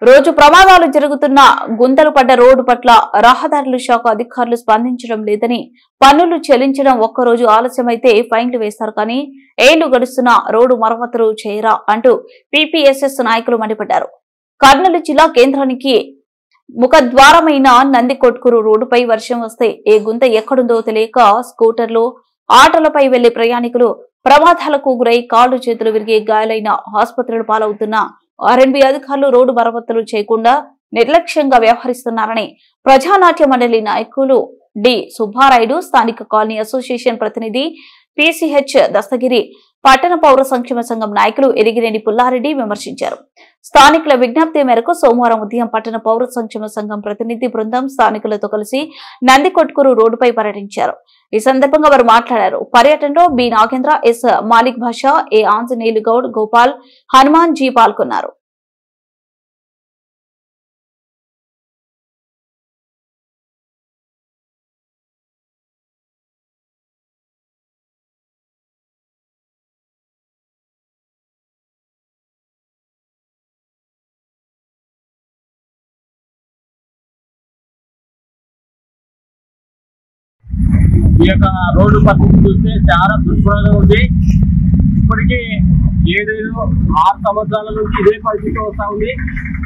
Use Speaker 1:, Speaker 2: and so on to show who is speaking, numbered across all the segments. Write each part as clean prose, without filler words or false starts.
Speaker 1: రోజు ప్రమాదాలు జరుగుతున్న గుంతలు పడ్డ రోడ్డు పట్ల రహదారుల శాఖ అధికారులు స్పందించడం లేదని, పన్నులు చెల్లించడం ఒక్కరోజు ఆలస్యమైతే ఫైన్లు వేస్తారు కానీ ఏళ్లు గడుస్తున్న రోడ్డు మరమ్మతులు చేయరా అంటూ పీపీఎస్ఎస్ నాయకులు మండిపడ్డారు. కర్నూలు జిల్లా కేంద్రానికి ముఖద్వారమైన నందికొట్కూరు రోడ్డుపై వర్షం వస్తే ఏ గుంత ఎక్కడుందో తెలియక స్కూటర్లు, ఆటోలపై వెళ్లే ప్రయాణికులు ప్రమాదాలకు గురై కాళ్లు చేతులు విరిగి గాయాలైన ఆసుపత్రులు పాలవుతున్న ఆర్ఎండ్బీ అధికారులు రోడ్డు మరమ్మతులు చేయకుండా నిర్లక్ష్యంగా వ్యవహరిస్తున్నారని ప్రజానాట్య మండలి నాయకులు డి సుబ్బారాయుడు, స్థానిక కాలనీ అసోసియేషన్ ప్రతినిధి పీసీహెచ్ దస్తగిరి, పట్టణ పౌర సంక్షేమ సంఘం నాయకులు ఎరిగినేని పుల్లారెడ్డి విమర్శించారు. స్థానికుల విజ్ఞప్తి మేరకు సోమవారం ఉదయం పట్టణ పౌర సంక్షేమ సంఘం ప్రతినిధి బృందం స్థానికులతో కలిసి నందికొట్కూరు రోడ్డుపై పర్యటించారు. ఈ సందర్భంగా వారు మాట్లాడారు. పర్యటనలో బి నాగేంద్ర, ఎస్ మాలిక్ భాషా, ఏ ఆంజనేయులు గౌడ్, గోపాల్, హనుమాన్ జీ పాల్గొన్నారు.
Speaker 2: ఈ యొక్క రోడ్డు పరిస్థితి చూస్తే చాలా దుర్భరంగా ఉంది. ఇప్పటికీ 7-6 సంవత్సరాల నుంచి ఇదే పరిస్థితి వస్తా ఉంది.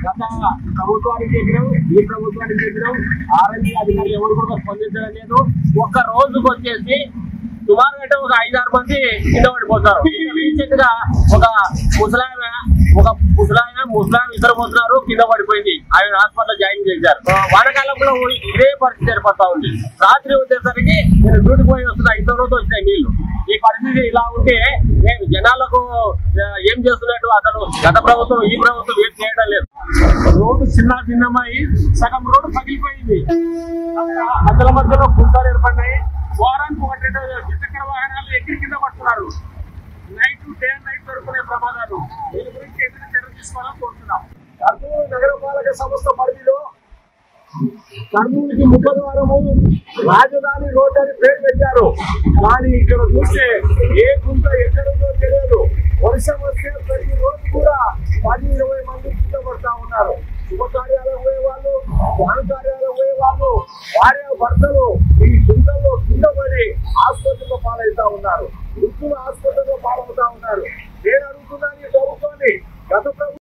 Speaker 2: గత ప్రభుత్వానికి చెప్పినాం, ఈ ప్రభుత్వానికి చెప్పినాం, ఆర్ఎండ్బీ అధికారులు ఎవరు కూడా స్పందించడం లేదు. ఒక్క రోజుకు వచ్చేసి సుమారు అంటే ఒక 5-6 మంది కింద పడిపోతారు. రీసెంట్ గా ఒక ముసలాయన ఇద్దరు పోతున్నారు, కింద పడిపోయింది. ఆయన హాస్పిటల్ జాయిన్ చేశారు. వానకాలంలో ఇదే పరిస్థితి ఏర్పడతా ఉంది. రాత్రి వచ్చేసరికి నేను డ్యూటీకి పోయి వస్తున్నా, 5 రోజులు వచ్చినాయి నీళ్లు. ఈ పరిస్థితి ఇలా ఉంటే నేను జనాలకు ఏం చేస్తున్నట్టు అసలు గత ప్రభుత్వం ఈ ప్రభుత్వం ఏం చేయడం లేదు. రోడ్డు చిన్నమై సగం రోడ్డు పగిలిపోయింది. మధ్యలో గుంతలు ఏర్పడినాయి. వారానికి 1-2 ద్విచక్ర వాహనాలు ఎగిరి కింద పడుతున్నారు. డే అండ్ నైట్ దొరుకునే ప్రమాదాలు. దీని గురించి ఏదైనా చర్య తీసుకోవాలని కోరుతున్నాం. కర్నూలు నగరపాలక సంస్థ పరిధిలో కర్నూలుకి ముఖద్వారము రాజధాని రోడ్డు అని పేరు పెట్టారు. కానీ ఇక్కడ చూస్తే ఏ గుంత ఎక్కడుందో తెలియదు. వర్షం వస్తే ప్రతి రోజు కూడా 10-20 మంది కింద పడతా ఉన్నారు. శుభకార్యాలకు పోయే వాళ్ళు, ధ్యాన కార్యాలకు పోయే వాళ్ళు, భార్య భర్తలు